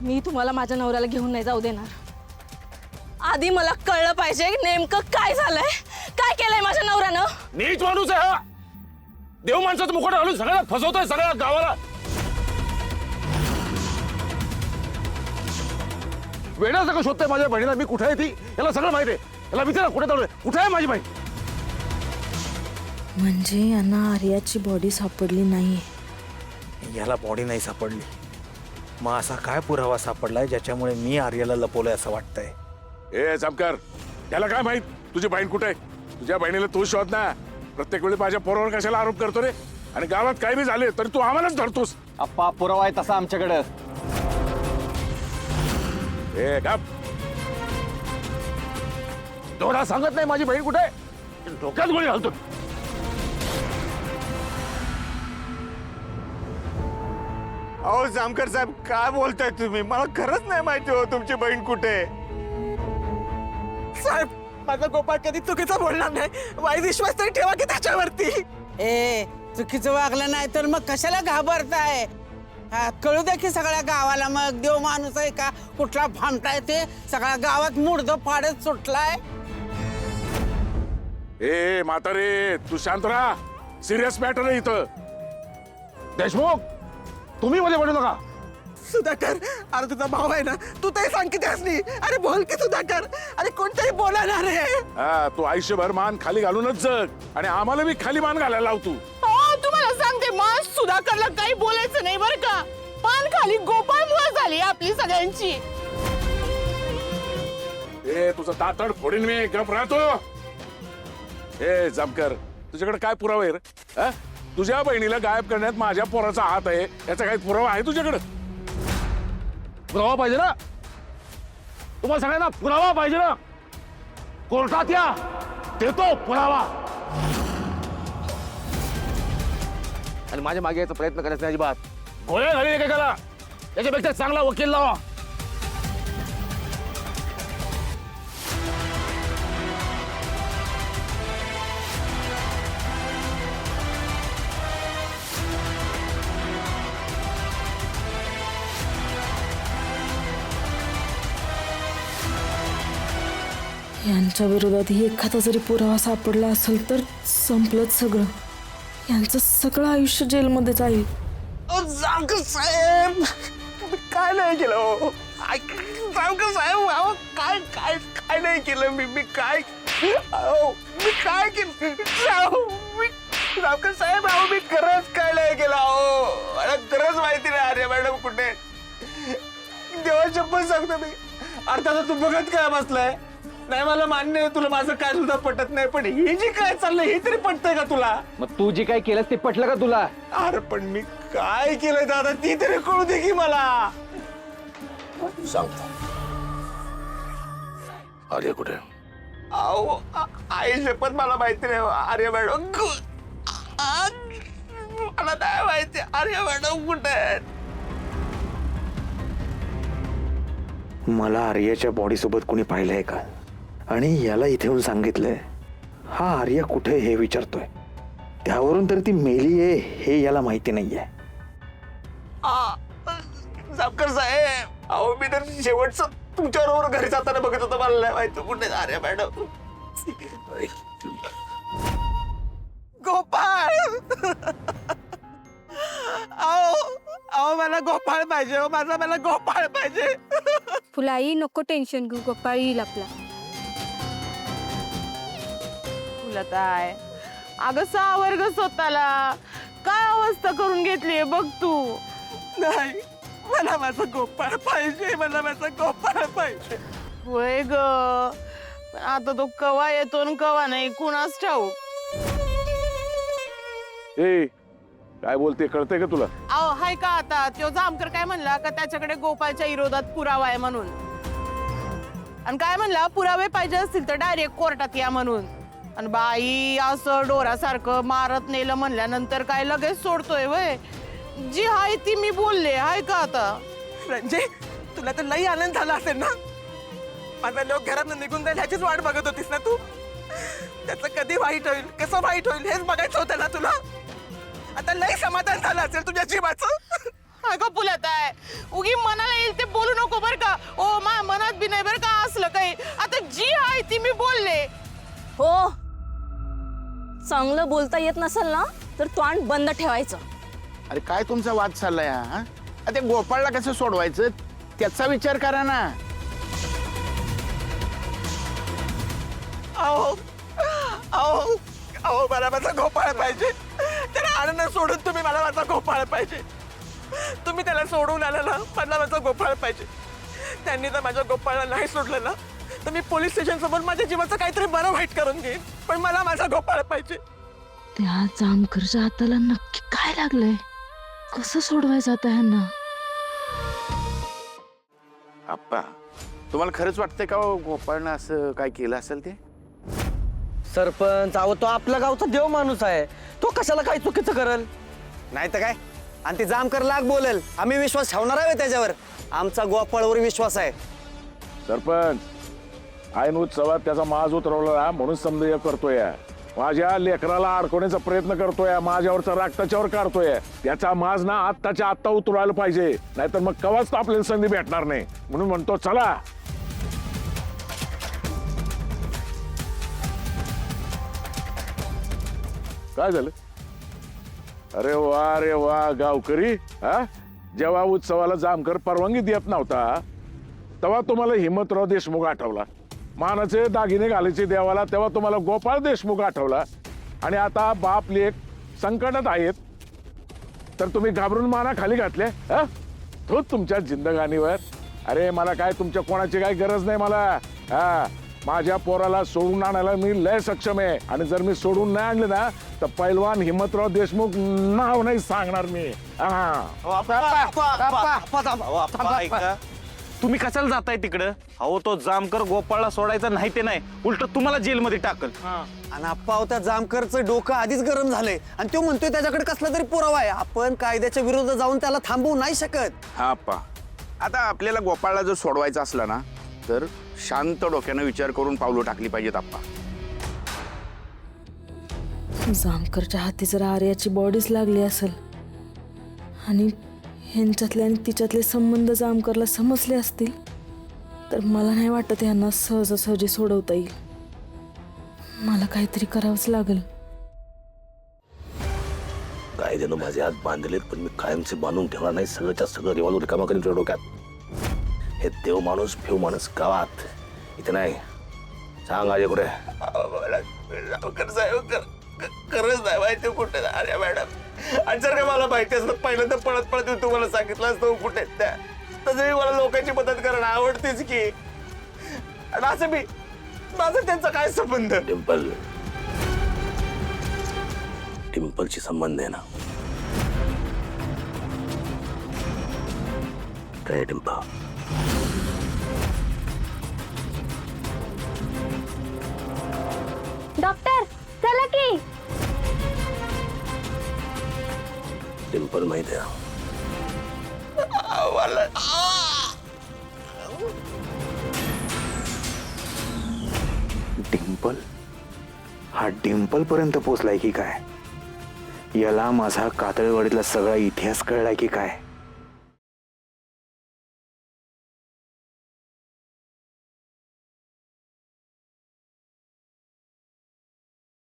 मी तुम्हाला माझ्या नवऱ्याला घेऊन नाही जाऊ देणार। आधी मला कळलं पाहिजे नेमकं काय झालंय, काय केलंय माझ्या नवऱ्यानं। नीच माणूस आहे हा, देव माणसाचं मुकुट घालून सगळ्याला फसवतोय, सगळ्या गावाला। वेडा सगळं शोधतोय माझ्या बहिणीला, मी कुठे आहे ती याला सगळं माहिती आहे। याला विचारा कुठे चालू आहे, कुठे आहे माझी बहीण। म्हणजे यांना आर्याची बॉडी सापडली नाही। याला बॉडी नाही सापडली, मग असा काय पुरावा सापडलाय ज्याच्यामुळे मी आर्याला लपवलंय असं वाटतंय? ए जामकर, त्याला काय माहित तुझी बहीण कुठे आहे? तुझ्या बहिणीला तू शोध ना। प्रत्येक वेळी माझ्या पोरावर कशाला आरोप करतो रे? आणि गावात काही बी झाले तरी तू आम्हालाच धरतोस। अप्पा पुरावा आहे तसा आमच्याकडे। ए गप, दोरा सांगत नाही माझी बहीण कुठे आहे, डोक्यात गोळी घालतो। अहो जामकर साहेब, काय बोलताय तुम्ही? मला खरंच नाही माहिती हो तुमची बहीण कुठे आहे। साहेब, माझा गोपाळ कधी चुकीचा बोलणार नाही, वाईट विश्वास तरी ठेवा की त्याच्यावरती। ए चुकीचं वागलं नाही तर मग कशाला घाबरताय? कळू द्या की सगळ्या गावाला मग देव माणूस आहे का कुठला भामटाय ते सगळ्या गावात मुर्द पाडत सुटलाय। ए म्हातारे, तू शांत राहा, सिरियस मॅटर आहे इथं। देशमुख, तुम्ही मध्ये पडू नका। सुधाकर, अरे तुझा भाऊ आहे ना, तू ते सांग की त्यासनी। अरे बोल की सुधाकर, अरे कोणतरी बोला ना रे। हा, तू आयुष्यभर मान खाली घालूनच जग आणि आम्हाला बी खाली मान घालायला लावतो। तुम्हाला सांगते मा, सुधाकरला काही बोलायचं नाही बरं का। पान खाली गोपाळमुळे झाली आपली सगळ्यांची। ए तुझं दातड फोडीन मी, गप राहतो। ए जामकर, तुझ्याकडे काय पुरावा आहे रे? हा? तुझ्या बहिणीला गायब करण्यात माझ्या पोराचा हात आहे, याचा काही पुरावा आहे तुझ्याकडे? पुरावा पाहिजे ना तुम्हाला सगळ्यांना, पुरावा पाहिजे ना। कोर्टात या, देतो पुरावा। आणि माझ्या मागे यायचा प्रयत्न करायचा नाही अजिबात। गोळ्या घाली एकेकाला, त्याच्यापेक्षा चांगला वकील लावा। यांच्या विरोधात एखादा जरी पुरावा सापडला असेल तर संपलंच सगळं। यांचं सगळं आयुष्य जेलमध्ये जाईल। जामकर साहेब, काय नाही केलं हो? जामकर साहेब, अहो काय काय काय नाही केलं मी काय अहो मी काय केलं? जामकर साहेब, अहो मी खरंच काय नाही केलं अहो। मला खरंच माहिती नाही आर्या मॅडम कुठे। देवाच्या पण सांगतो मी, अर्थात तू बघत काय बसलाय नाही, मला मान्य आहे तुला माझं काय सुद्धा पटत नाही, पण हे जे काय चाललंय हे तरी पटतंय का तुला? मग तू जे काय केलंस ते पटलं का तुला? अरे पण मी काय केलंय दादा, ती तरी कळू दे की मला। सांगतो अरे कुठे? अहो आई शपथ मला माहिती नाही आर्या मॅडम, मला नाही माहिती आर्या मॅडम कुठे आहेत। मला आर्याच्या बॉडी सोबत कोणी पाहिलंय का? आणि याला इथे येऊन सांगितलंय हा आर्या कुठे हे विचारतोय, त्यावरून तर ती मेली आहे हे याला माहिती नाहीये। जामकर साहेब, अहो मी तर शेवटचं तुमच्याबरोबर घरी जाताना बघत होतो, मला नाही माहिती कुठे आर्या मॅडम। गोपाळ, अहो मला गोपाळ पाहिजे हो, मला गोपाळ पाहिजे। फुलाई नको टेन्शन घेऊ, गोपाळ येईल आपला। फुलताय, अगं सावर्ग स्वतःला, काय अवस्था करून घेतलीये बघ तू। नाही, मला माझा गोपाळ पाहिजे, मला माझा गोपाळ पाहिजे। होय ग, आता तो कवा येतो न कवा नाही कुणास ठाऊक। ए काय बोलते, कळतंय का तुला? अहो हाय का आता, तो जामकर काय म्हणला का त्याच्याकडे गोपाळच्या विरोधात पुरावा आहे म्हणून, आणि काय म्हणला पुरावे पाहिजे असतील तर डायरेक्ट कोर्टात या म्हणून। आणि बाई असं डोरासारखं मारत नेलं म्हणल्यानंतर काय लगेच सोडतोय वय? जी हाय ती मी बोलले, हाय का आता? रंजे, तुला तर लई आनंद झाला असेल ना? माझा लोक घरात निघून जाईल ह्याचीच वाट बघत होतीस ना तू? त्याचं कधी वाईट होईल, कसं वाईट होईल हेच बघायचं होतं ना तुला? आता लई समाधान झालं असेल तुझ्या जीवाचं। काय का फुलत आहे, उगी मनाला येईल ते बोलू काही आता जी आहे ती मी बोलले. हो, चांगलं बोलता येत नसेल ना तर तोंड बंद ठेवायचं. अरे काय तुमचा वाद चाललाय हा? ते गोपाळला कसं सोडवायचं त्याचा विचार करा ना. अहो अहो अहो मला माझा गोपाळ पाहिजे. त्याला आणणं सोडून तुम्ही मला माझा गोपाळ पाहिजे. तुम्ही त्याला सोडून आला ना, मला माझा गोपाळ पाहिजे. त्यांनी जर माझ्या गोपाळला नाही सोडलं ना तर मी पोलीस स्टेशन समोर माझ्या जीवाचं काहीतरी बरं वाईट करून घेईन. पण मला माझा गोपाळ पाहिजे. त्या जामकरच्या हाताला नक्की काय लागलंय? कसं सोडवायचं आता ह्यांना? आप्पा तुम्हाला खरंच वाटतंय का हो गोपाळनं असं काय केलं असेल ते? सरपंच अहो तो आपल्या गावचा देव माणूस आहे. तो कशाला काही चुकीचं करल? नाही तर काय, आणि ती जामकर लाग बोलेल. आम्ही विश्वास ठेवणार आहे त्याच्यावर. आमचा गोपाळवर विश्वास आहे. सरपंच ऐन उत्सवात त्याचा माज उतरवला म्हणून समजा करतोय. माझ्या लेकराला अडकवण्याचा प्रयत्न करतोय, माझ्यावरचा राग त्याच्यावर काढतोय. त्याचा माज ना आत्ताच्या आत्ता उतरवायला पाहिजे, नाहीतर मग कवाच आपल्याला संधी भेटणार नाही. म्हणून म्हणतो चला. काय झालं? अरे वा गावकरी, हा जेव्हा उत्सवाला जामकर परवानगी देत नव्हता तेव्हा तुम्हाला हिम्मतराव देशमुख आठवला. मानाचे दागिने घालायचे देवाला तेव्हा तुम्हाला गोपाळ देशमुख आठवला. आणि आता बाप लेक संकटात आहेत तर तुम्ही घाबरून माना खाली घातले. तो तुमच्या जिंदगानीवर. अरे मला काय तुमच्या कोणाची काही गरज नाही मला. हा माझ्या पोराला सोडून आणायला मी लय सक्षम आहे. आणि जर मी सोडून नाही आणले ना तर पैलवान हिम्मतराव देशमुख नाव नाही सांगणार मी. तुम्ही कशाला जाताय तिकडं? अहो तो जामकर गोपाळला सोडायचा नाही ते नाही, उलट तुम्हाला जेलमध्ये टाकल. आणि आप्पा त्या जामकरचं डोकं आधीच गरम झालंय आणि तो म्हणतोय त्याच्याकडे कसला तरी पुरावा आहे. आपण कायद्याच्या विरोधात जाऊन त्याला थांबवू नाही शकत. हा आप्पा आता आपल्याला गोपाळला जर सोडवायचं असलं ना तर शांत डोक्यानं विचार करून पावलं टाकली पाहिजेत आप्पा. जामकरच्या हाती जर आर्याची बॉडीच लागली असेल आणि ह्यांच्यातले आणि तिच्यातले संबंध जामकरला समजले असतील तर मला नाही वाटत यांना सहजासहजी सोडवता येईल. मला काहीतरी करावंच लागेल. कायद्यानं माझे हात बांधलेत पण मी कायमचे बांधून ठेवणार नाही. सगळंच्या सगळं रिव्हॉल्वर रिकामा करीन तुझ्या डोक्यात. हे देव माणूस फेव माणूस गावात इथे नाही. सांग आज कुठे? खरंच नाही माहिती कुठे अरे मॅडम. आणि जर का मला माहिती असतं पहिल्यांदा पळत पळत तुम्हाला सांगितलं असतं कुठे त्या. तसंही मला लोकांची मदत करणं आवडतेच की. आणि असं मी माझा त्यांचा काय संबंध? डिंपलची संबंध आहे ना. काय डिंपल? डॉक्टर चला की. डिंपल माहित आहे. डिंपल? हा डिंपल पर्यंत पोचलाय की काय? याला माझा कातळवाडीतला सगळा इतिहास कळलाय की काय?